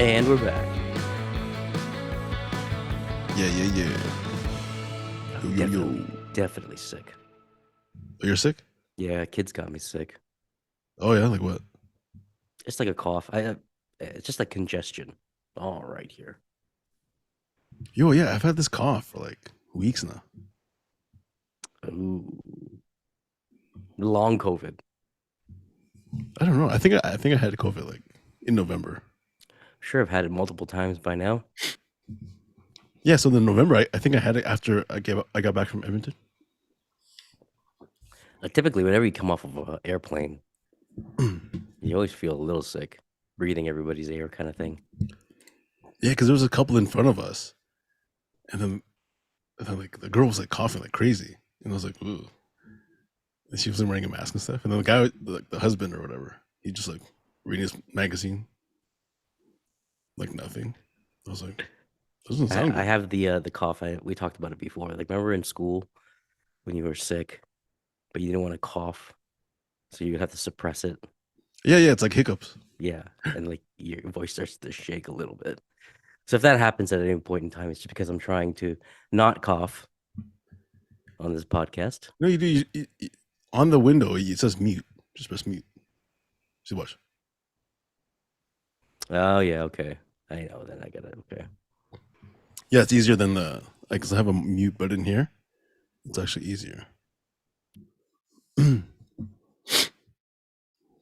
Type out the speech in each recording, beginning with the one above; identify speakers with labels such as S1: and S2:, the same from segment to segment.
S1: And we're back.
S2: Yeah. Yo.
S1: Definitely sick.
S2: Oh, you're sick?
S1: Yeah, kids got me sick.
S2: Oh yeah, like what?
S1: It's like a cough. It's just like congestion. All right here.
S2: Yo, yeah, I've had this cough for like weeks now.
S1: Ooh, long COVID.
S2: I don't know. I think I had COVID like in November.
S1: Sure, I've had it multiple times by now.
S2: Yeah, so in November, I think I had it after I got back from Edmonton.
S1: Typically, whenever you come off of an airplane, you always feel a little sick, breathing everybody's air kind of thing.
S2: Yeah, because there was a couple in front of us, and then like the girl was like coughing like crazy, and I was like, ooh. And she wasn't wearing a mask and stuff. And then the guy, like the husband or whatever, he just like reading his magazine, like nothing. I was like, doesn't sound
S1: I
S2: good.
S1: have the cough. We talked about it before. Like, remember in school when you were sick, but you didn't want to cough, so you have to suppress it.
S2: Yeah, it's like hiccups.
S1: Yeah, and like your voice starts to shake a little bit. So if that happens at any point in time, it's just because I'm trying to not cough on this podcast.
S2: No, you do. On the window, it says mute. Just press mute. See, watch.
S1: Oh yeah, okay. I know. Then I get it. Okay.
S2: Yeah, it's easier than the like. 'Cause I have a mute button here. It's actually easier.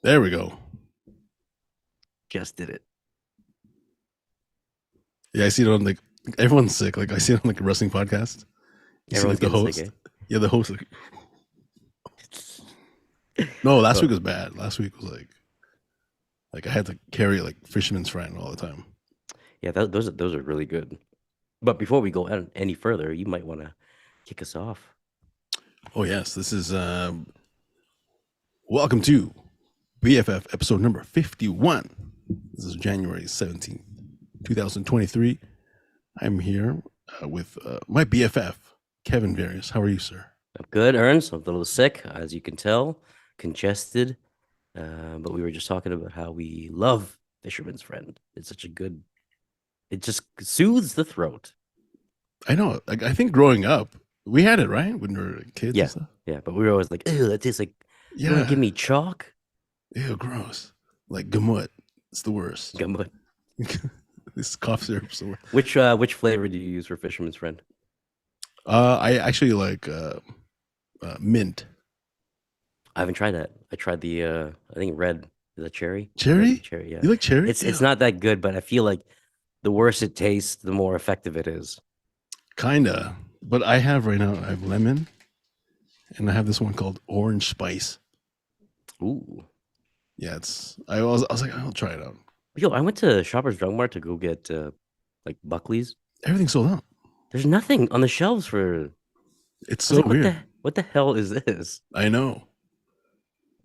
S2: There we go.
S1: Just did it.
S2: Yeah, I see it on like everyone's sick. Like I see it on like a wrestling podcast. You
S1: Everyone's
S2: see like the
S1: getting
S2: host.
S1: sick,
S2: Yeah, the host. Like, no, last
S1: So,
S2: week was bad. Last week was like I had to carry like fisherman's friend all the time.
S1: yeah, those are really good. But before we go any further, you might want to kick us off.
S2: Oh yes, this is welcome to BFF episode number 51. This is January 17th, 2023. I'm here with my BFF, Kevin Various. How are you, sir?
S1: I'm good, Ernst. I'm a little sick, as you can tell, congested. But we were just talking about how we love Fisherman's Friend. It's such a good. It just soothes the throat.
S2: I know. Like, I think growing up, we had it, right? When we were kids
S1: Yeah,
S2: and stuff.
S1: yeah. But we were always like, "Ew, that tastes like." You want to
S2: Yeah.
S1: give me chalk?
S2: Ew, gross. Like gamut. It's the worst.
S1: Gumbo.
S2: This cough syrup's the worst.
S1: Which flavor do you use for Fisherman's Friend?
S2: I actually like mint.
S1: I haven't tried that. I tried the I think red. Is that cherry?
S2: Cherry?
S1: Cherry, yeah.
S2: You like cherry?
S1: It's not that good, but I feel like the worse it tastes, the more effective it is.
S2: Kinda. But I have right now, I have lemon and I have this one called orange spice.
S1: Ooh.
S2: Yeah, I was like, I'll try it out.
S1: Yo, I went to Shoppers Drug Mart to go get like Buckley's.
S2: Everything's sold out.
S1: There's nothing on the shelves for. I
S2: It's
S1: was
S2: so
S1: like,
S2: weird.
S1: what the hell is this?
S2: I know.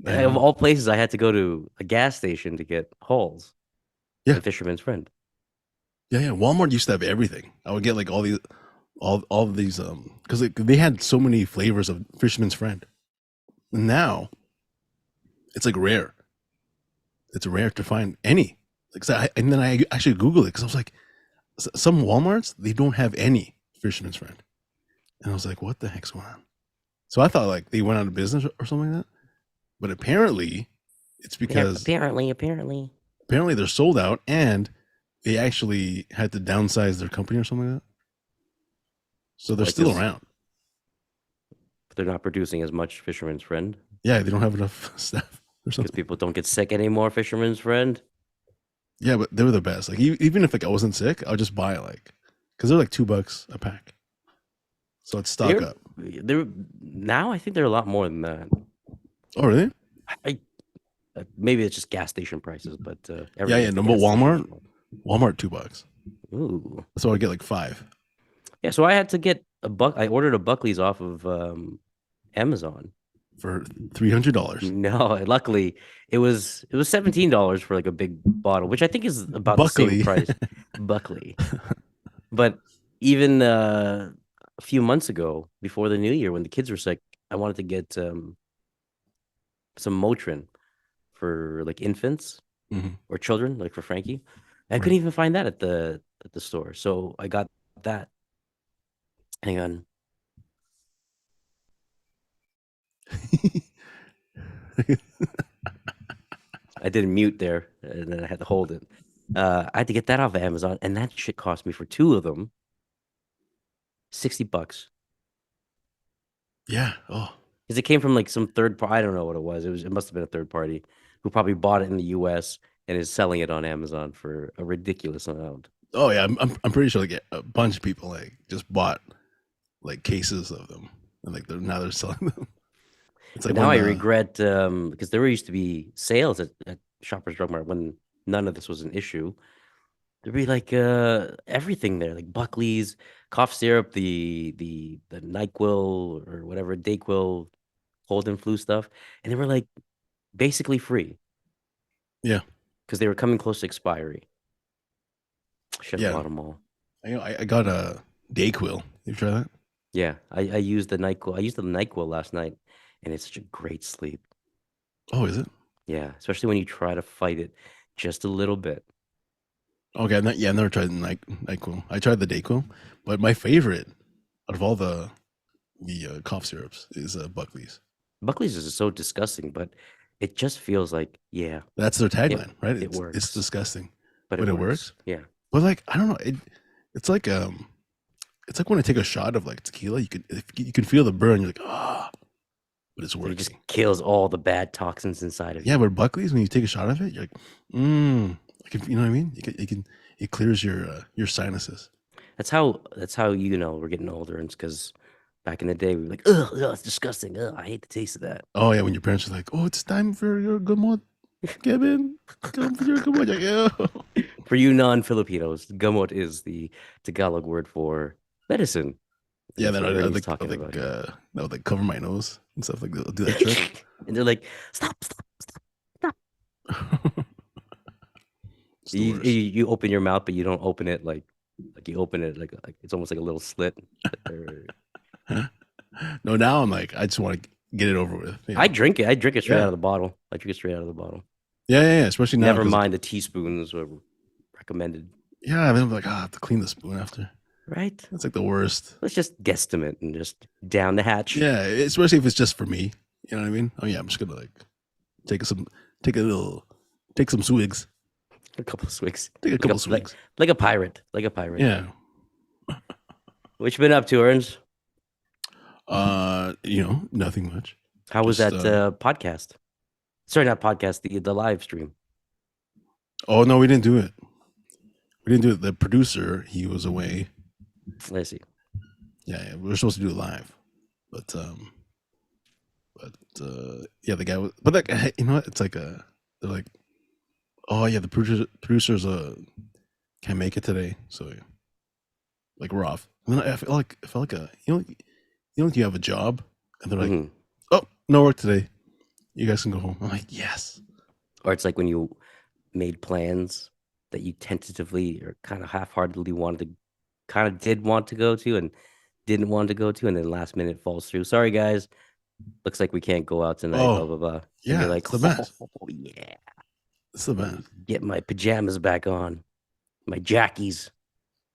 S2: I
S1: Of
S2: know.
S1: all places, I had to go to a gas station to get Halls
S2: Yeah.
S1: and Fisherman's Friend.
S2: Yeah. Walmart used to have everything. I would get like all of these because they had so many flavors of Fisherman's Friend. Now it's like rare. It's rare to find any. Like and then I actually Googled it because I was like, some WalMarts they don't have any Fisherman's Friend, and I was like, what the heck's going on? So I thought like they went out of business or something like that. But apparently, it's because
S1: Apparently.
S2: they're sold out and they actually had to downsize their company or something like that. So they're
S1: Like
S2: still
S1: this,
S2: around.
S1: they're not producing as much Fisherman's Friend
S2: Yeah, they don't have enough staff or
S1: because
S2: something.
S1: people don't get sick anymore. Fisherman's Friend.
S2: Yeah, but they were the best. Like even if like I wasn't sick, I'll just buy like because they're like $2 a pack. So I'd stock up.
S1: They're now. I think they're a lot more than that.
S2: Oh really?
S1: I maybe it's just gas station prices, but
S2: Yeah. No, but Walmart $2.
S1: Ooh,
S2: So I get like 5
S1: yeah. So I had to get a buck. I ordered a Buckley's off of Amazon.
S2: for $300.
S1: No, luckily it was $17 for like a big bottle, which I think is about the
S2: Buckley.
S1: same price. Buckley, but even a few months ago, before the new year, when the kids were sick, I wanted to get some Motrin for like infants
S2: Mhm.
S1: or children, like for Frankie. I
S2: Right.
S1: couldn't even find that at the store. So I got that. Hang on. I didn't mute there, and then I had to hold it. I had to get that off of Amazon, and that shit cost me for two of them $60
S2: Yeah. Oh.
S1: because it came from like some third party. I don't know what it was. It must have been a third party who probably bought it in the U.S. and is selling it on Amazon for a ridiculous amount.
S2: Oh yeah. I'm pretty sure like a bunch of people like just bought like cases of them, and like they're selling them. It's
S1: But
S2: like
S1: now
S2: when
S1: I regret because there used to be sales at Shoppers Drug Mart when none of this was an issue. There'd be like everything there, like Buckley's cough syrup, the NyQuil or whatever, Dayquil, cold and flu stuff, and they were like basically free
S2: yeah
S1: because they were coming close to expiry. Should have
S2: yeah
S1: bought them all.
S2: I got a Dayquil. You try that?
S1: Yeah, I used the NyQuil. I used the NyQuil last night, and it's such a great sleep.
S2: Oh, is it?
S1: Yeah, especially when you try to fight it just a little bit.
S2: Okay, yeah, I've never tried the Nyquil. I tried the Dayquil, but my favorite out of all the cough syrups is Buckley's.
S1: Buckley's is so disgusting, but it just feels like, yeah,
S2: That's their
S1: it
S2: tagline, right?
S1: it
S2: It's
S1: works,
S2: disgusting,
S1: but it
S2: but it
S1: works.
S2: works.
S1: Yeah,
S2: But like I don't know, it's like it's like when I take a shot of like tequila, you can feel the burn. You're like but it's
S1: it just
S2: working.
S1: kills all the bad toxins inside of
S2: Yeah,
S1: you.
S2: but Buckley's when you take a shot of it, you're like you know what I mean? It clears your sinuses.
S1: That's how we're getting older, and it's because back in the day we were like, ugh, it's disgusting. Ugh, I hate the taste of that.
S2: Oh yeah, when your parents are like, "Oh, it's time for your gamot, Kevin. Come for your gamot." You're like, oh.
S1: For you non-Filipinos, gamot is the Tagalog word for medicine, and
S2: Yeah,
S1: that's
S2: then
S1: what Ernie's
S2: I'd
S1: talking
S2: like
S1: about here.
S2: that would like cover my nose and stuff like that. Do that trick.
S1: And they're like, stop, stop, stop, stop.
S2: It's the worst.
S1: You open your mouth, but you don't open it like you open it like it's almost like a little slit. Or-
S2: No, now I'm like, I just want to get it over with. You
S1: I
S2: know?
S1: drink it. I drink it straight out
S2: Yeah,
S1: of the bottle. I drink it straight out of the bottle.
S2: yeah. Especially now
S1: Never
S2: because like,
S1: mind the teaspoons were recommended,
S2: yeah, then I'm like, I have to clean the spoon after.
S1: right?
S2: That's like the worst.
S1: Let's just guesstimate and just down the hatch.
S2: Yeah, especially if it's just for me. You know what I mean? Oh yeah, I'm just gonna like take some, take a little, take some swigs,
S1: A couple of swigs.
S2: take a
S1: Like
S2: couple
S1: a like
S2: swigs.
S1: like a pirate. Like a pirate.
S2: Yeah.
S1: What you been up to, Ernst?
S2: Nothing much.
S1: How was
S2: Just
S1: that podcast? Sorry, not podcast, the live stream.
S2: oh no, we didn't do it. We didn't do it. The producer, he was away.
S1: Let's see.
S2: Yeah, we were supposed to do it live, but but yeah, the guy was. But like, you know what? It's like they're like, oh yeah, the producers can't make it today, so like we're off. And then I felt like a like you have a job, and they're like,
S1: Mhm.
S2: oh, no work today. You guys can go home. I'm like, yes.
S1: Or it's like when you made plans that you tentatively or kind of half-heartedly kind of did want to go to and didn't want to go to, and then last minute falls through. Sorry, guys. Looks like we can't go out tonight, blah,
S2: Oh
S1: blah, blah. And you're
S2: yeah,
S1: like,
S2: it's the
S1: oh,
S2: best.
S1: yeah.
S2: It's the
S1: Let
S2: best.
S1: me get my pajamas back on, my jackies.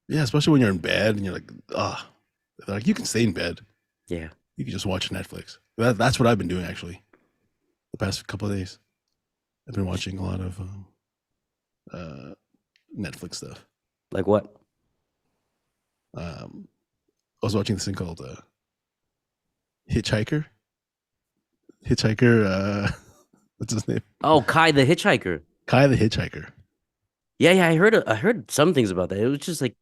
S2: Yeah, especially when you're in bed and you're like, they're like you can stay in bed.
S1: Yeah.
S2: You can just watch Netflix. That's what I've been doing actually the past couple of days. I've been watching a lot of uh, Netflix stuff.
S1: Like what?
S2: Um, I was watching this thing called Hitchhiker. Hitchhiker. What's his name?
S1: Oh, Kai the Hitchhiker.
S2: Kai the Hitchhiker.
S1: Yeah, yeah, I heard some things about that. It was just like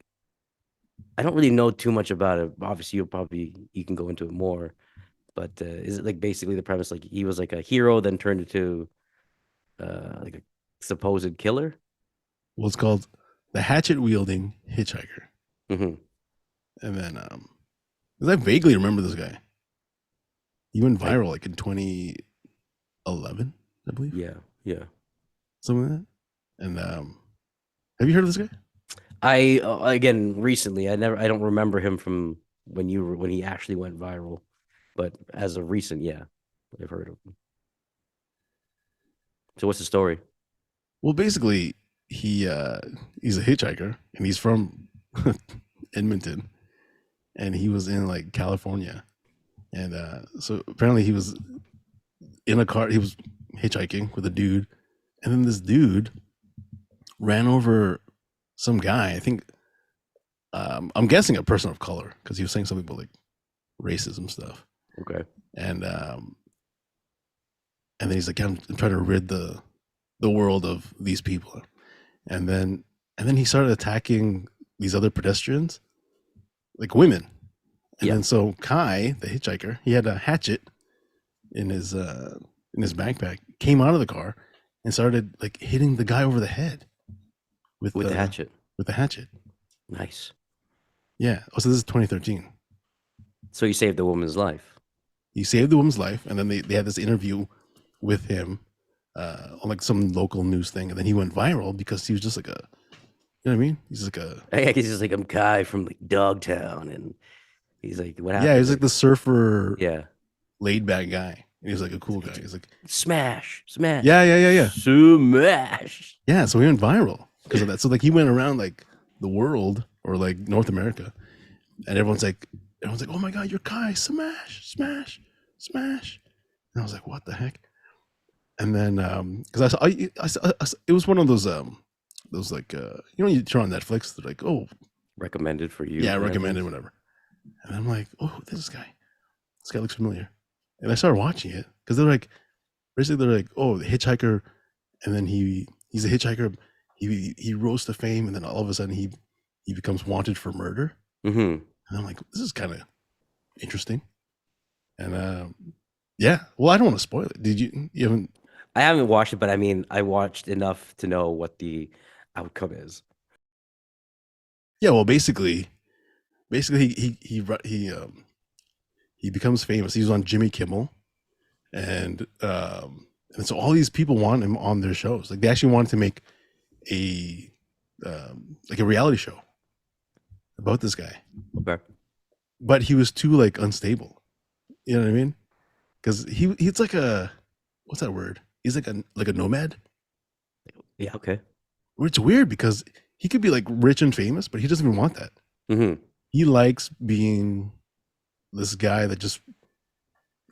S1: I don't really know too much about it. Obviously, you can go into it more. But is it like basically the premise like he was like a hero then turned into like a supposed killer?
S2: Well, it's called the hatchet wielding Hitchhiker.
S1: Hmm.
S2: And then, because I vaguely remember this guy. He went
S1: Like
S2: viral like in 2011, I believe,
S1: yeah, yeah.
S2: something like that. And have you heard of this guy?
S1: I again recently I don't remember him from when he actually went viral, but as of recent, yeah, I've heard of him. So what's the story?
S2: Well, basically, he he's a hitchhiker and he's from Edmonton, and he was in like California, and so apparently he was in a car. He was hitchhiking with a dude, and then this dude ran over some guy. I think I'm guessing a person of color because he was saying something about like racism stuff.
S1: Okay.
S2: And then he's like, I'm trying to rid the world of these people, and then he started attacking these other pedestrians, like women. And
S1: Yeah.
S2: then so Kai, the hitchhiker, he had a hatchet in his backpack, came out of the car and started like hitting the guy over the head
S1: With the hatchet.
S2: with the hatchet.
S1: Nice.
S2: Yeah. Oh, so this is 2013.
S1: So you saved the woman's life.
S2: He saved the woman's life, and then they had this interview with him on like some local news thing, and then he went viral because he was just like a, you know what I mean? He's like a,
S1: He's just like, I'm Kai from like Dogtown, and he's like, what happened?
S2: yeah, he's like the surfer,
S1: Yeah.
S2: laid back guy. And he's like a cool guy. He's like,
S1: Smash, smash.
S2: yeah.
S1: Smash.
S2: Yeah, so he went viral because of that. So like he went around like the world or like North America, and everyone's like, oh my god, you're Kai, smash, smash, smash. And I was like, what the heck? And then because it was one of those like you know, you turn on Netflix, they're like, oh
S1: Recommended for you.
S2: yeah,
S1: kind of
S2: recommended,
S1: thing.
S2: whatever. And I'm like, oh, this guy looks familiar. And I started watching it because they're like, basically they're like, oh, the hitchhiker, and then he's a hitchhiker. He rose to fame, and then all of a sudden he becomes wanted for murder.
S1: Mm-hmm.
S2: And I'm like, this is kind of interesting. And yeah, well, I don't want to spoil it. Did you haven't?
S1: I haven't watched it, but I mean, I watched enough to know what the outcome is.
S2: Yeah, well, basically he becomes famous. He's on Jimmy Kimmel, and so all these people want him on their shows. Like they actually wanted to make a like a reality show about this guy,
S1: Okay.
S2: but he was too like unstable. You know what I mean? Because he's like a, what's that word? He's like a nomad.
S1: Yeah. Okay.
S2: It's weird because he could be like rich and famous, but he doesn't even want that.
S1: Mm-hmm.
S2: He likes being this guy that just,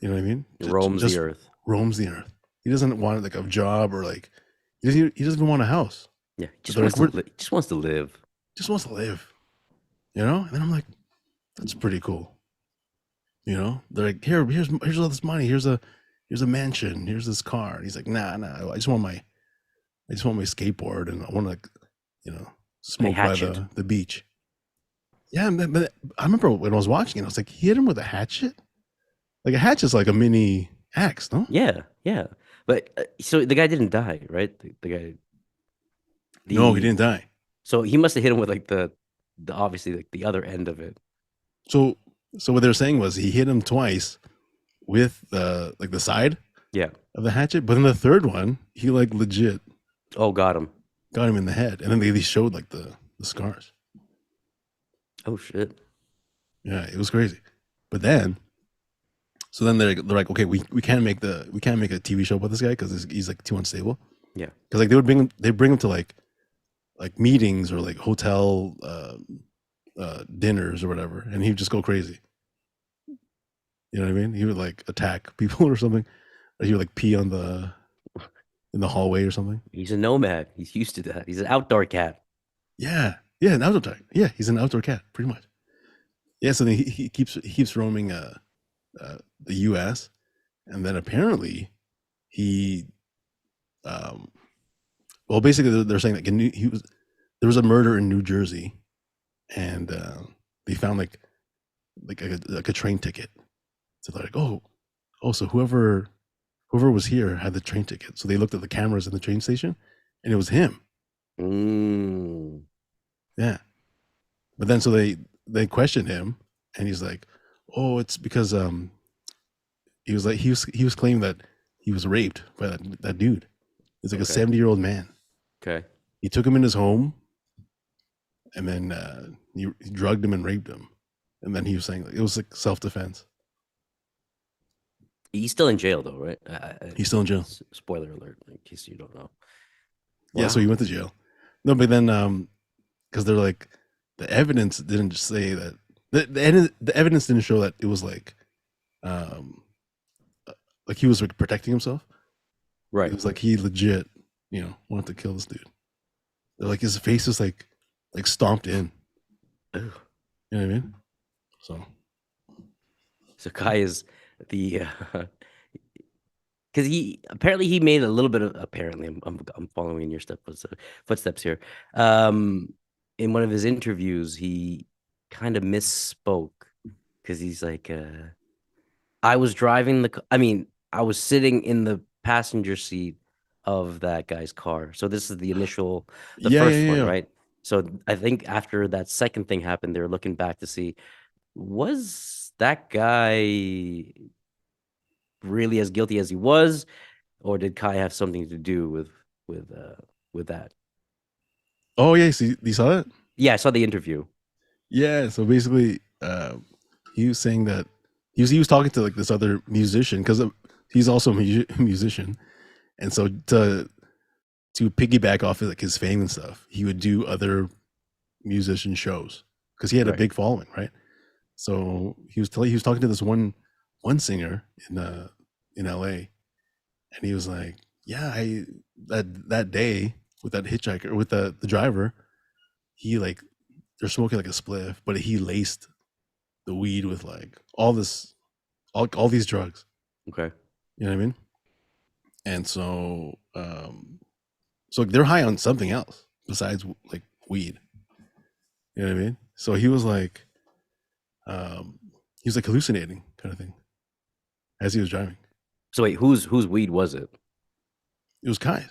S2: you know what I mean?
S1: Roams
S2: Just
S1: the earth.
S2: roams the earth. He doesn't want like a job or like he doesn't even want a house.
S1: Yeah. Just
S2: They're
S1: wants
S2: like,
S1: to just wants to live.
S2: just wants to live, you know? And then I'm like, that's pretty cool. You know? They're like, here's all this money. Here's a mansion. Here's this car. And he's like, nah. I just want my skateboard, and I want to like, you know, smoke by
S1: hatchet.
S2: the beach. Yeah, but I remember when I was watching it, I was like, he hit him with a hatchet? Like a hatchet's like a mini axe, no?
S1: Yeah. Yeah. But so the guy didn't die, right? The guy.
S2: No, he didn't die.
S1: So he must have hit him with like the obviously like the other end of it.
S2: So what they were saying was he hit him twice with the like the side
S1: Yeah.
S2: of the hatchet, but then the third one, he like legit
S1: Oh, got him.
S2: got him in the head, and then they showed like the scars.
S1: Oh shit.
S2: Yeah, it was crazy. But then, so then they're like, okay, we can't make a TV show about this guy because he's like too unstable.
S1: Yeah.
S2: Because like they bring him to like meetings or like hotel dinners or whatever, and he'd just go crazy. You know what I mean? He would like attack people or something, or he would like pee on in the hallway or something.
S1: He's a nomad. He's used to that. He's an outdoor cat.
S2: Yeah, an outdoor cat. Yeah, he's an outdoor cat, pretty much. Yeah, so then he keeps roaming the U.S. and then apparently he, well, basically they're saying that there was a murder in New Jersey, and they found like a train ticket. So they're like, oh, so whoever was here had the train ticket. So they looked at the cameras in the train station, and it was him.
S1: Mm.
S2: Yeah, but then so they questioned him, and he's like, oh, it's because he was claiming that he was raped by that dude. He's like a
S1: Okay.
S2: 70-year-old man.
S1: Okay.
S2: He took him in his home, and then he drugged him and raped him, and then he was saying like, it was like self-defense.
S1: He's still in jail though, right?
S2: He's still in jail.
S1: Spoiler alert, in case you don't know.
S2: Yeah, so he went to jail. No, but then because they're like the evidence didn't just say that the evidence didn't show that it was um like he was like protecting himself. It
S1: Right.
S2: was like he legit, wanted to kill this dude. They're like his face is like stomped in.
S1: Ugh.
S2: You know what I mean? So
S1: So Kai is the because he apparently he made a little bit of apparently I'm following in your footsteps here. Um, in one of his interviews, he kind of misspoke because he's like, I was driving I mean, I was sitting in the passenger seat of that guy's car. So this is the
S2: yeah, yeah,
S1: first
S2: yeah,
S1: one,
S2: yeah.
S1: right? So I think after that second thing happened, they're looking back to see was that guy really as guilty as he was, or did Kai have something to do with uh with that?
S2: Oh yeah, see, you saw that?
S1: Yeah, I saw the interview.
S2: Yeah. So basically, he was saying that he was talking to like this other musician because he's also a musician, and so to piggyback off of like his fame and stuff, he would do other musician shows because he had a
S1: Right.
S2: big following, right? So he was talking to this one singer in LA, and he was like, "Yeah, I that day with that hitchhiker with the driver, he like they're smoking like a spliff, but he laced the weed with like all these drugs.
S1: Okay.
S2: You know what I mean? And so they're high on something else besides like weed. You know what I mean? So um, he was like hallucinating kind of thing as he was driving.
S1: So wait, whose weed was it?
S2: It was Kai.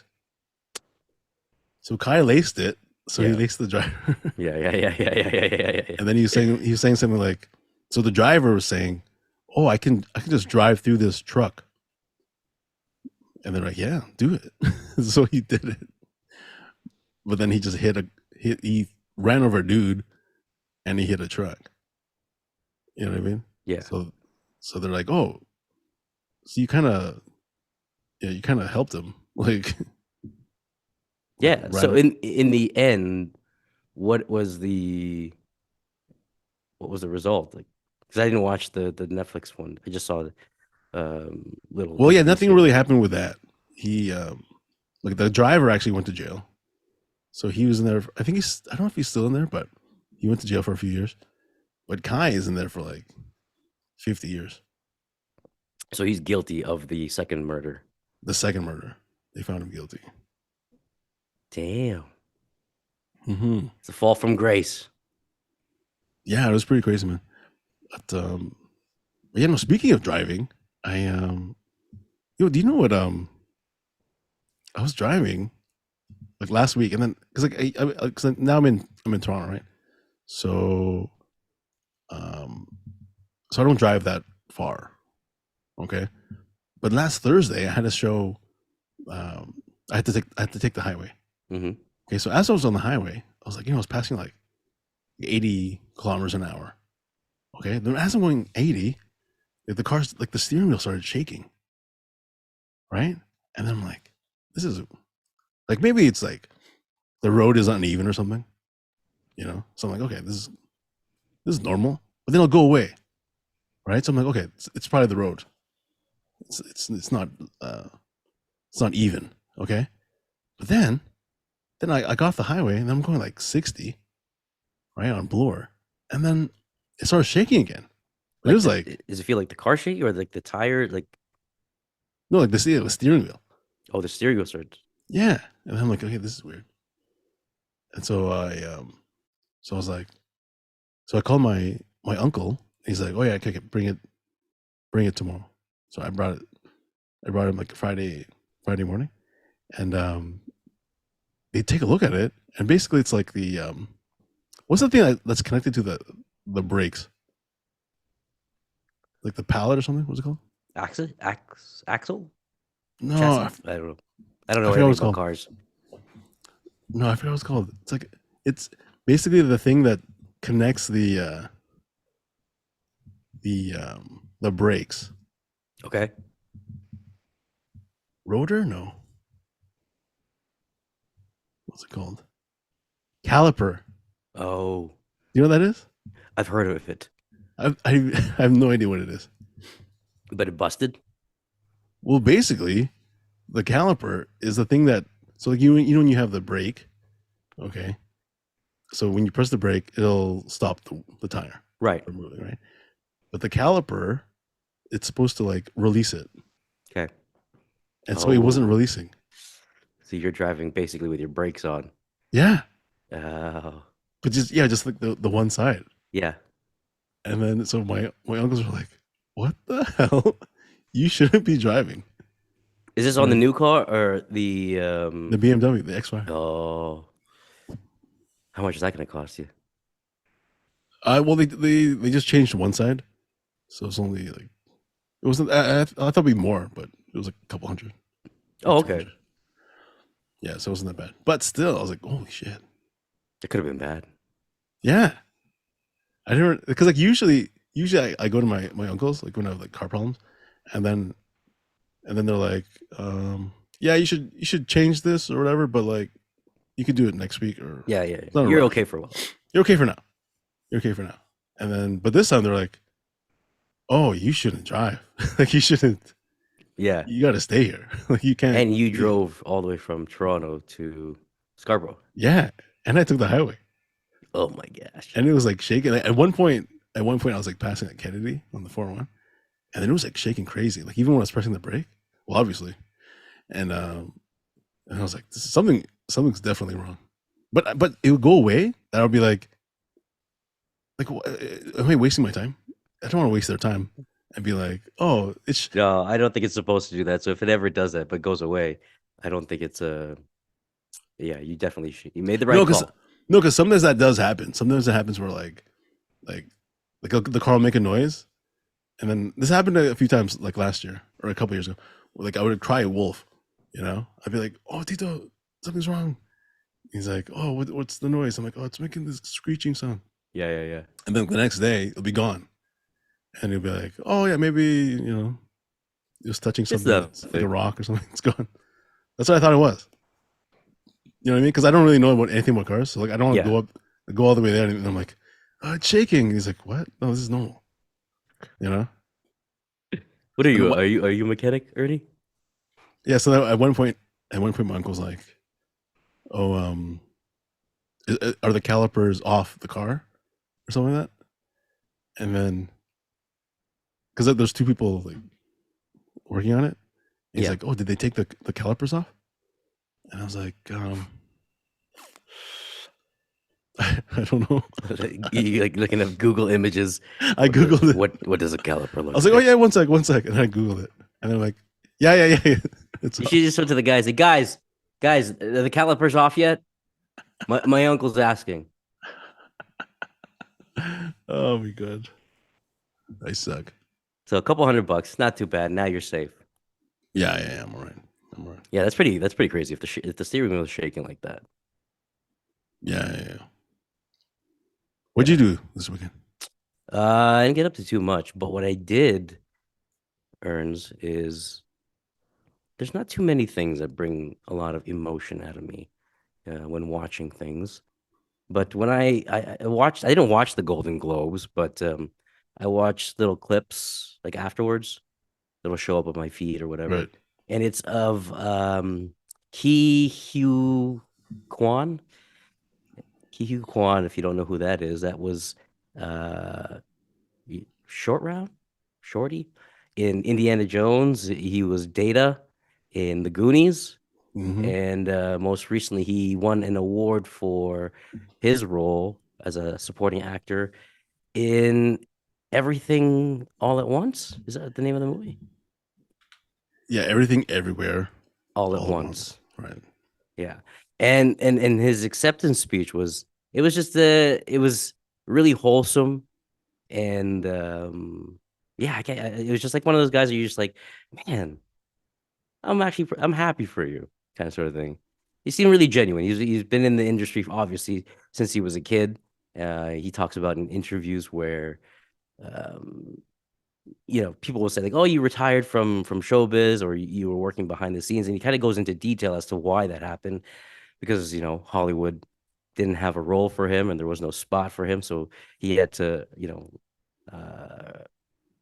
S2: So Kai laced it. So he
S1: Yeah.
S2: laced the driver,
S1: Yeah, yeah, yeah, yeah, yeah, yeah, yeah, yeah,
S2: and then he was saying something like, so the driver was saying, "Oh, I can just drive through this truck," and they're like, "Yeah, do it." So he did it, but then he just he ran over a dude and he hit a truck. You know what I mean?
S1: yeah.
S2: So they're like, "Oh, so you kind of yeah, you kind of helped him like
S1: Yeah.
S2: right
S1: So
S2: up."
S1: in the end, what was the what was the result? Like, because I didn't watch the Netflix one. I just saw the little
S2: Well, yeah,
S1: clips
S2: nothing
S1: here.
S2: really happened with that. He like the driver actually went to jail. So he was in there. I think I don't know if he's still in there, but he went to jail for a few years. But Kai is in there for like 50 years.
S1: So he's guilty of the second murder.
S2: The second murder, they found him guilty.
S1: Damn.
S2: Hmm.
S1: It's a fall from grace.
S2: Yeah, it was pretty crazy, man. But yeah, no. Speaking of driving, do you know what? I was driving like last week, and then because cause now I'm in Toronto, right? So um, so I don't drive that far, okay. But last Thursday, I had a show. I had to take the highway.
S1: Hmm.
S2: Okay, so as I was on the highway, I was like, I was passing like 80 kilometers an hour. Okay, then as I'm going 80, like the steering wheel started shaking, right? And then I'm like, this is like maybe it's like the road is uneven or something, So I'm like, okay, this is normal, but then it'll go away, right? So I'm like, okay, it's probably the road. Uh, it's not even, okay. But then I got off the highway and I'm going like 60, right, on blower, and then it started shaking again. But it
S1: Like
S2: was like
S1: does it feel like the car shaky or like the tire? Like,
S2: no, like the steering wheel,
S1: oh, the stereo started.
S2: yeah. And I'm like, okay, this is weird. And so I was like, so I called my uncle. He's like, oh yeah, okay, bring it tomorrow. So I brought him like Friday morning, and they take a look at it, and basically it's like what's the thing that's connected to the brakes, like the pallet or something? What's it called?
S1: Axle,
S2: No,
S1: chassis. I don't know. I don't
S2: I
S1: know
S2: forgot what
S1: anything
S2: it's
S1: about
S2: called.
S1: cars.
S2: No, I forgot what it's called. It's basically the thing that connects the brakes.
S1: Okay.
S2: Rotor? No. What's it called? caliper.
S1: Oh,
S2: You know what that is?
S1: I've heard of it,
S2: I have no idea what it is.
S1: but it busted.
S2: Well, basically, the caliper is the thing that so like you know when you have the brake, okay. So when you press the brake, it'll stop the tire
S1: Right.
S2: from moving, right? But the caliper, it's supposed to like release it,
S1: Okay.
S2: and so it wasn't
S1: Oh,
S2: releasing.
S1: so you're driving basically with your brakes on.
S2: Yeah,
S1: Oh,
S2: but just like the one side.
S1: yeah.
S2: And then so my uncles were like, "What the hell? You shouldn't be driving."
S1: Is this
S2: I'm
S1: on the
S2: like,
S1: new car or
S2: the BMW, the X5.
S1: Oh, how much is that going to cost you?
S2: Well, they just changed one side, so it's only like it wasn't. I thought it'd be more, but it was like a couple hundred,
S1: Oh,
S2: like two
S1: okay.
S2: hundred. Yeah, so it wasn't that bad. But still, I was like, "Holy shit!"
S1: It could have been bad.
S2: Yeah, I never because like usually I go to my uncles like when I have like car problems, and then they're like, "Yeah, you should change this or whatever," but like you could do it next week or
S1: Yeah, yeah.
S2: it's not a
S1: You're
S2: rush.
S1: okay for a while.
S2: You're okay for now. You're okay for now. And then, but this time they're like, "Oh, you shouldn't drive. Like you shouldn't.
S1: Yeah.
S2: You got to stay here. Like you can't
S1: And you
S2: leave."
S1: drove all the way from Toronto to Scarborough.
S2: Yeah, and I took the highway,
S1: Oh my gosh.
S2: and it was like shaking. At one point, I was like passing at Kennedy on the 401, and then it was like shaking crazy. Like even when I was pressing the brake, well, obviously, and I was like, this is something's definitely wrong. But it would go away, and I would be like, am I wasting my time? I don't want to waste their time and be like, oh, it's
S1: No, I don't think it's supposed to do that. So if it ever does that but goes away, I don't think it's a yeah, you definitely should. You made the
S2: no,
S1: right
S2: because
S1: call.
S2: no, because sometimes that does happen. Sometimes it happens where like the car will make a noise, and then this happened a few times, like last year or a couple years ago. Where, like I would cry wolf, I'd be like, oh Tito, something's wrong. He's like, oh, what's the noise? I'm like, oh, it's making this screeching sound.
S1: Yeah, yeah, yeah.
S2: And then the next day it'll be gone, and he'll be like, oh yeah, maybe it was touching
S1: It's
S2: something that's like a
S1: nothing.
S2: rock or something. It's gone. That's what I thought it was. You know what I mean? Because I don't really know about anything about cars, so like I don't want to
S1: Yeah.
S2: go all the way there, and I'm like, oh, it's shaking. He's like, what? No, this is normal. You know?
S1: What are
S2: And
S1: you?
S2: what?
S1: Are you a mechanic, Ernie?
S2: Yeah. So at one point, my uncle's like, oh, are the calipers off the car or something like that? And then because there's two people like working on it, and he's
S1: Yeah.
S2: like, oh, did they take the calipers off? And I was like, I don't know.
S1: You like looking at Google images.
S2: I googled it.
S1: What does a caliper
S2: I
S1: look
S2: was like, oh
S1: like?
S2: yeah, one sec, and I googled it, and I'm like, yeah. It's
S1: You
S2: off.
S1: should just go to the guys. Say, guys, are the calipers off yet? My uncle's asking.
S2: Oh my god, I suck.
S1: So a couple $100, not too bad. Now you're safe.
S2: Yeah, I'm alright. I'm alright.
S1: Yeah, that's pretty crazy if the steering wheel is shaking like that.
S2: Yeah. What'd
S1: Yeah.
S2: you do this weekend?
S1: I didn't get up to too much, but what I did, Earns, is there's not too many things that bring a lot of emotion out of me when watching things. But when I watched, I didn't watch the Golden Globes, but I watched little clips like afterwards. It'll show up on my feed or whatever,
S2: Right.
S1: and it's of Ki Hugh Kwan. Ki Hugh Kwan, if you don't know who that is, that was uh short round, shorty in Indiana Jones. He was Data in the Goonies,
S2: Mm-hmm.
S1: and most recently he won an award for his role as a supporting actor in Everything All at Once. Is that the name of the movie?
S2: Yeah, everything, everywhere,
S1: All at
S2: all at once.
S1: Once.
S2: Right.
S1: Yeah. And his acceptance speech was it was really wholesome and yeah, it was just like one of those guys where you're just like, man, I'm happy for you, kind of sort of thing. He seemed really genuine. He's been in the industry obviously since he was a kid. He talks about in interviews where um, people will say like, "Oh, you retired from showbiz, or you were working behind the scenes," and he kind of goes into detail as to why that happened because Hollywood. didn't have a role for him and there was no spot for him, so he had to,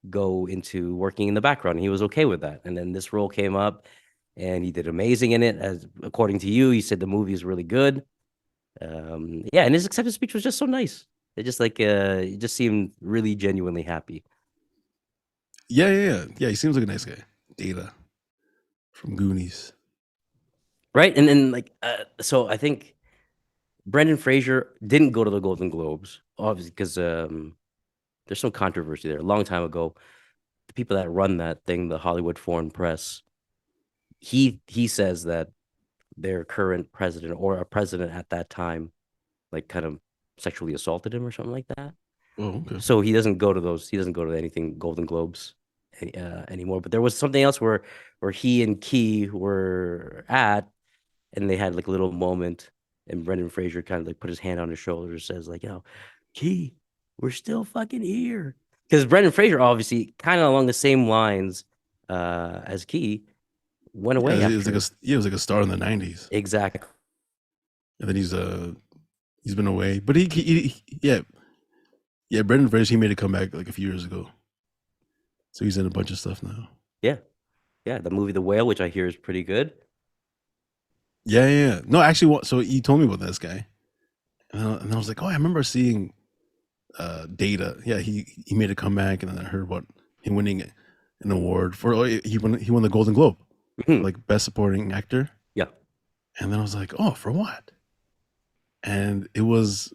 S1: go into working in the background. And he was okay with that. And then this role came up, and he did amazing in it. As according to you, he said the movie is really good. Yeah, and his acceptance speech was just so nice. It just he just seemed really genuinely happy.
S2: Yeah. He seems like a nice guy. Data from Goonies.
S1: Right. And then so I think Brendan Fraser didn't go to the Golden Globes, obviously, because there's some controversy there. A long time ago, the people that run that thing, the Hollywood Foreign Press, he says that their current president or a president at that time, like kind of sexually assaulted him or something like that.
S2: Oh, okay.
S1: So he doesn't go to those. He doesn't go to anything Golden Globes anymore. But there was something else where he and Key were at, and they had like a little moment, and Brendan Fraser kind of like put his hand on his shoulder and says like, Key, we're still fucking here. Because Brendan Fraser, obviously, kind of along the same lines as Key, went
S2: Yeah,
S1: away
S2: he was like
S1: after.
S2: he was like a star in the '90s,
S1: Exactly.
S2: and then he's been away. But yeah. Brendan Fraser, he made a comeback like a few years ago, so he's in a bunch of stuff now.
S1: Yeah. Yeah. The movie The Whale, which I hear is pretty good.
S2: Yeah. No, actually, so he told me about this guy, and I was like, oh, I remember seeing Data. Yeah, he made a comeback, and then I heard about him winning an award for he won the Golden Globe for
S1: Mhm.
S2: like best supporting actor,
S1: Yeah.
S2: and then I was like, oh, for what? And it was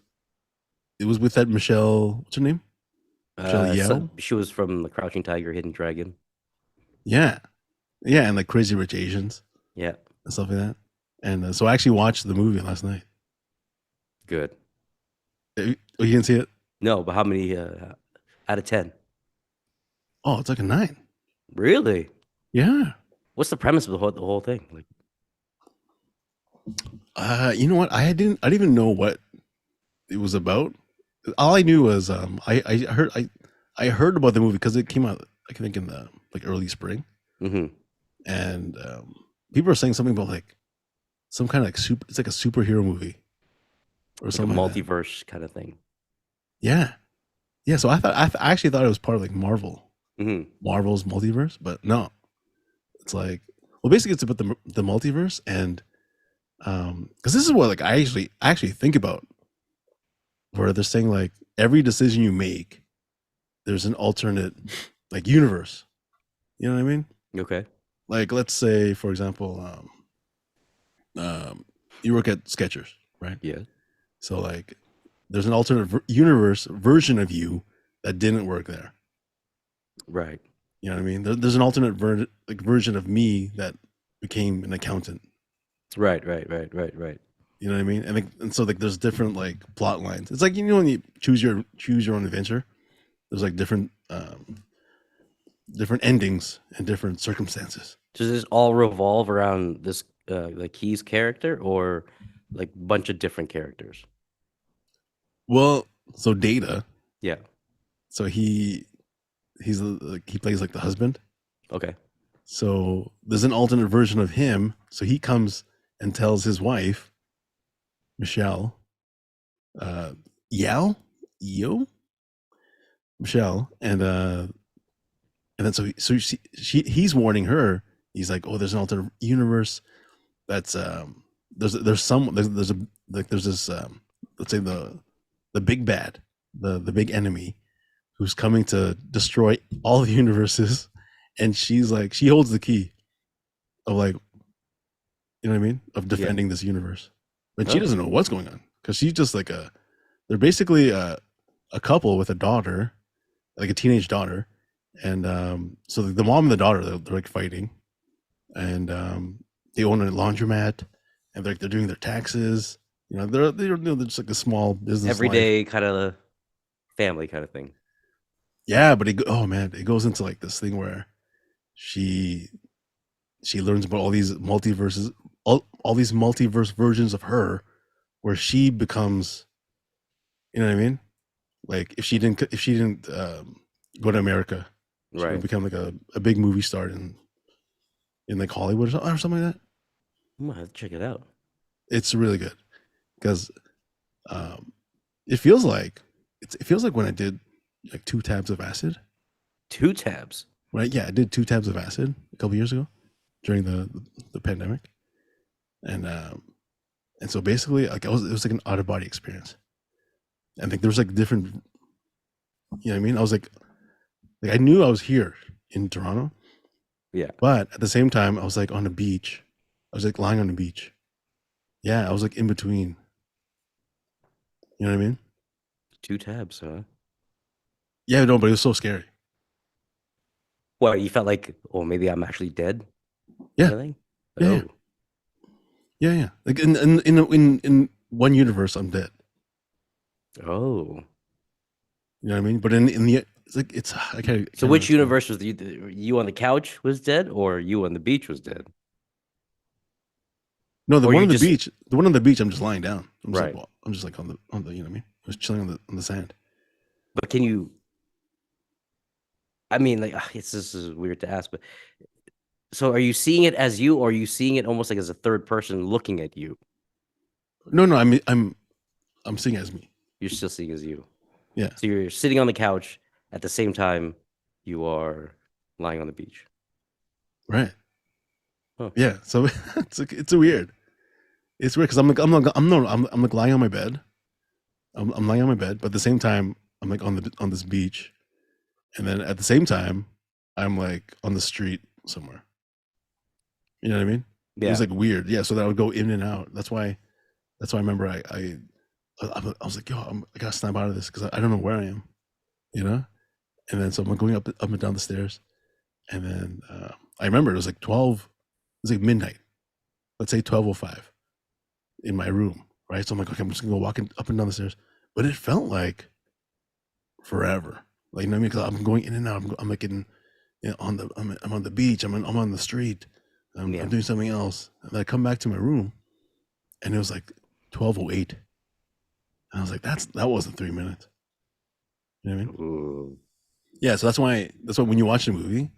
S2: with that Michelle. What's her name? Michelle
S1: So
S2: Yeoh.
S1: she was from The Crouching Tiger, Hidden Dragon.
S2: Yeah, yeah, and like Crazy Rich Asians
S1: Yeah.
S2: and stuff like that. And so I actually watched the movie last night.
S1: Good.
S2: Oh, you didn't see it?
S1: No, but how many out of 10?
S2: Oh, it's like a 9.
S1: Really?
S2: Yeah.
S1: What's the premise of the whole thing? Like,
S2: You know what? I didn't even know what it was about. All I knew was I heard about the movie because it came out I think in the like early spring,
S1: mm-hmm.
S2: and people are saying something about like some kind of like super. It's like a superhero movie or
S1: Like a
S2: something like that.
S1: multiverse kind of thing.
S2: Yeah, yeah. So I actually thought it was part of like
S1: Mm-hmm.
S2: Marvel's multiverse, but no. It's like, well, basically, it's about the multiverse, and because this is what like I actually think about, where they're saying like every decision you make, there's an alternate like universe. You know what I mean?
S1: Okay.
S2: Like, let's say, for example, you work at Skechers, right?
S1: Yeah.
S2: So like, there's an alternate universe version of you that didn't work there.
S1: Right.
S2: You know what I mean? There's an alternate version of me that became an accountant.
S1: Right. Right. Right. Right. Right.
S2: You know what I mean? And so like there's different like plot lines. It's like when you choose your own adventure. There's like different endings and different circumstances.
S1: Does this all revolve around this like Key's character or like bunch of different characters?
S2: Well, so Data,
S1: Yeah.
S2: so he's like he plays like the husband.
S1: Okay.
S2: So there's an alternate version of him. So he comes and tells his wife, Michelle, uh, Yao, Yo, Michelle, and then he's warning her. He's like, oh, there's an alternate universe. That's there's a like there's this let's say the big bad, the big enemy who's coming to destroy all the universes, and she's like she holds the key of like you know what I mean of
S1: Yeah.
S2: defending this universe, but she
S1: Oh.
S2: doesn't know what's going on because she's just like they're basically a couple with a daughter, like a teenage daughter, and so the mom and the daughter they're like fighting, and they own a laundromat, and they're doing their taxes. You know, they're just like a small business life.
S1: Everyday kind of family kind of thing.
S2: Yeah, but oh man, it goes into like this thing where she learns about all these multiverses, all these multiverse versions of her, where she becomes, you know what I mean? Like if she didn't go to America, she would
S1: Right.
S2: become like a big movie star in like Hollywood or something like that.
S1: I'm gonna have to check it out.
S2: It's really good because Um, it feels like it feels like when I did like 2 tabs of acid.
S1: 2 tabs.
S2: Right? Yeah, I did 2 tabs of acid a couple years ago during the pandemic, and so basically, like it was like an out of body experience. And like there was like different, you know what I mean? I was like I knew I was here in Toronto,
S1: Yeah.
S2: but at the same time, I was like on the beach. I was like lying on the beach. Yeah, I was like in between. You know what I mean?
S1: 2 tabs, huh?
S2: Yeah, no, but it was so scary.
S1: What, you felt like, oh, maybe I'm actually dead,
S2: Yeah,
S1: kind of thing?
S2: yeah, yeah,
S1: Oh,
S2: yeah, yeah. Like in one universe, I'm dead.
S1: oh.
S2: You know what I mean? But in the it's like I
S1: So
S2: can't really
S1: which
S2: explain.
S1: universe was you on the couch was dead, or you on the beach was dead?
S2: No,
S1: Or you just
S2: the one on the beach, I'm just lying down. I'm just like,
S1: right.
S2: well, I'm just like on the, you know what I mean? I was chilling on the sand.
S1: But can you, I mean, like, it's this is weird to ask, but so are you seeing it as you, or are you seeing it almost like as a third person looking at you?
S2: No, no, I'm seeing it as me.
S1: You're still seeing as you.
S2: Yeah,
S1: So you're sitting on the couch at the same time you are lying on the beach.
S2: right.
S1: Huh.
S2: Yeah, so it's a weird. It's weird because I'm like lying on my bed. I'm lying on my bed, but at the same time, I'm like on this beach, and then at the same time, I'm like on the street somewhere. You know what I mean? It was
S1: Yeah.
S2: like weird. Yeah, so that I would go in and out. That's why I remember I was like, yo, I gotta snap out of this because I don't know where I am. You know? And then so I'm going up and down the stairs, and then I remember it was like 12. It was like midnight. Let's say 12:05 in my room, right? So I'm like, okay, I'm just gonna go walking up and down the stairs, but it felt like forever. Like, you know what I mean? Because I'm going in and out. I'm like in, you know, I'm on the beach. I'm on the street.
S1: Yeah.
S2: I'm doing something else. And then I come back to my room, and it was like 12:08. And I was like, that wasn't 3 minutes. You know what I mean?
S1: Ooh.
S2: Yeah. So that's why when you watch the movie,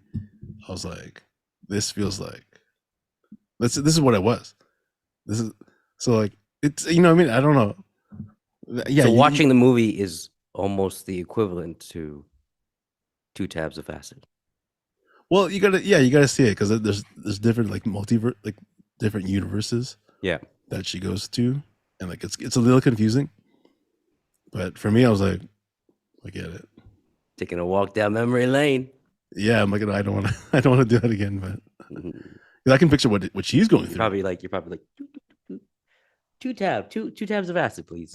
S2: I was like, this feels like this is what I was. This is so like it's, you know what I mean? I don't know. Yeah.
S1: So watching the movie is almost the equivalent to 2 tabs of acid.
S2: Well, you gotta see it because there's different like multiverse, like different universes
S1: Yeah.
S2: that she goes to, and like it's a little confusing. But for me, I was like, I get it.
S1: Taking a walk down memory lane.
S2: Yeah, I'm like, I don't want to I don't want to do that again. But
S1: Mhm.
S2: 'cause I can picture what she's going
S1: You're
S2: through.
S1: probably like 2 tabs of acid, please.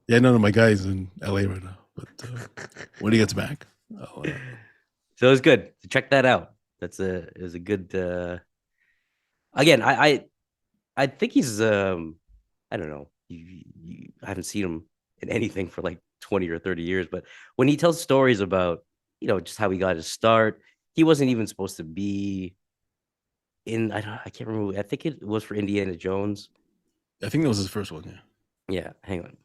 S2: Yeah, none of my guys in LA right now. But when he gets back,
S1: So it's good. Check that out. That's a is a good again, I think he's I don't know. I haven't seen him in anything for like 20 or 30 years, but when he tells stories about, just how he got his start, he wasn't even supposed to be in I can't remember. I think it was for Indiana Jones.
S2: I think that was his first one. Yeah.
S1: Yeah, hang on.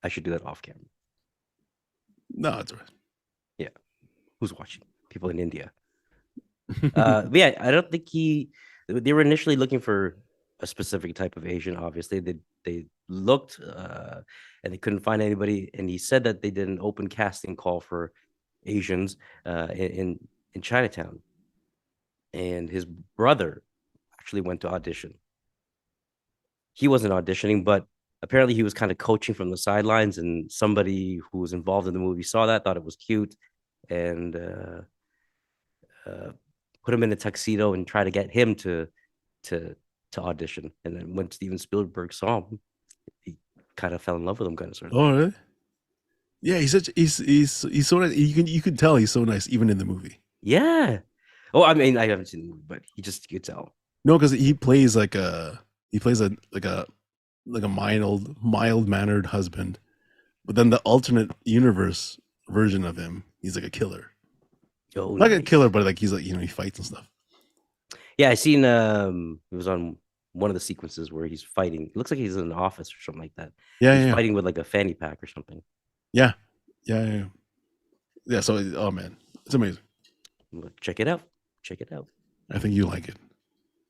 S1: I should do that off camera.
S2: No, it's all
S1: Yeah. Who's watching? People in India.
S2: right.
S1: But yeah, I don't think they were initially looking for a specific type of Asian. Obviously, they looked and they couldn't find anybody. And he said that they did an open casting call for Asians in Chinatown, and his brother actually went to audition. He wasn't auditioning, but apparently he was kind of coaching from the sidelines, and somebody who was involved in the movie saw that, thought it was cute, and uh, put him in a tuxedo and try to get him to to audition. And then when Steven Spielberg saw him, he kind of fell in love with him, kind of sort of
S2: Oh,
S1: thing.
S2: really? Yeah, he's so nice. You can tell he's so nice even in the movie.
S1: Yeah. Oh, I mean, I haven't seen the movie, but you could tell.
S2: No, because he plays a mild mannered husband, but then the alternate universe version of him, he's like a killer.
S1: Oh,
S2: Not a killer,
S1: nice.
S2: but like he's like, he fights and stuff.
S1: Yeah, I seen it was on one of the sequences where he's fighting. It looks like he's in an office or something like that.
S2: Yeah,
S1: He's
S2: yeah,
S1: fighting with like a fanny pack or something.
S2: yeah, yeah, yeah, yeah. So oh man, it's amazing.
S1: Check it out. Check it out.
S2: I think you like it.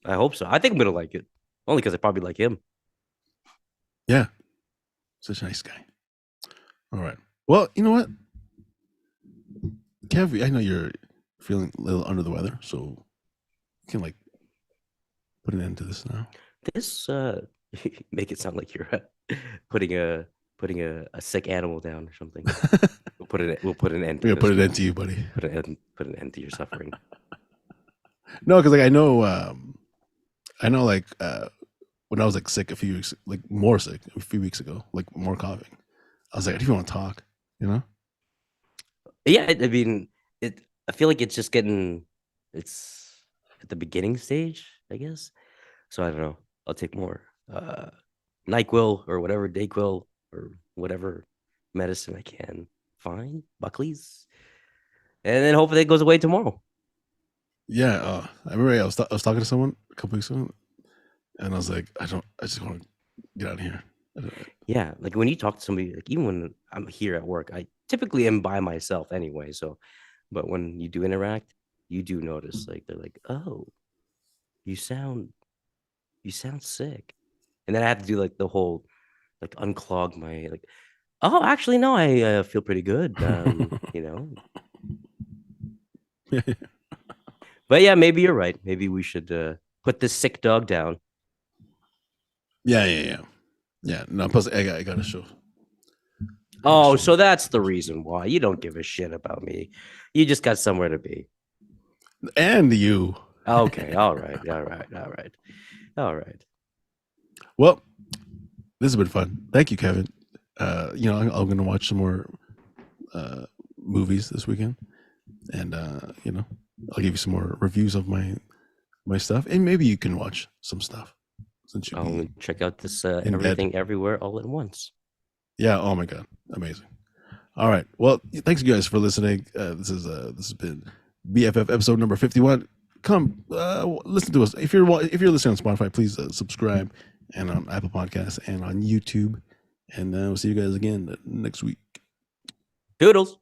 S1: I hope so. I think I'm gonna like it, only because I probably like him.
S2: Yeah, such a nice guy. All right. Well, you know what, Kev, I know you're feeling a little under the weather, so you can like put an end to this now.
S1: This make it sound like you're putting a a sick animal down or something. We'll put an end to
S2: We're gonna put
S1: this.
S2: an end to you, buddy.
S1: Put an end to your suffering.
S2: No, because like I know like when I was like sick a few weeks, like more sick a few weeks ago, like more coughing. I was like, do you want to talk? You know?
S1: Yeah, I mean, it. I feel like it's just getting. It's at the beginning stage, I guess. So I don't know. I'll take more Nyquil or whatever Dayquil or whatever medicine I can find, Buckley's, and then hopefully it goes away tomorrow.
S2: Yeah. I remember I was talking to someone a couple weeks ago, and I was like, I just want to get out of here.
S1: Yeah, like when you talk to somebody, like even when I'm here at work, I typically am by myself anyway. So, but when you do interact, you do notice like they're like, "Oh, you sound sick," and then I have to do like the whole like unclog my like. Oh, actually, no, I feel pretty good. You know, but yeah, maybe you're right. Maybe we should put this sick dog down.
S2: Yeah. No, plus I got to show.
S1: Oh, so that's the reason why you don't give a shit about me. You just got somewhere to be.
S2: And you.
S1: Okay, all right.
S2: Well, this has been fun. Thank you, Kevin. You know, I'm going to watch some more movies this weekend, and you know, I'll give you some more reviews of my stuff, and maybe you can watch some stuff since you.
S1: I'll check out this Everything Everywhere All at Once.
S2: Yeah. Oh my God. Amazing. All right. Well, thanks you guys for listening. This has been BFF episode number 51. Come listen to us. If you're listening on Spotify, please subscribe, and on Apple Podcasts and on YouTube. And we'll see you guys again next week.
S1: Doodles.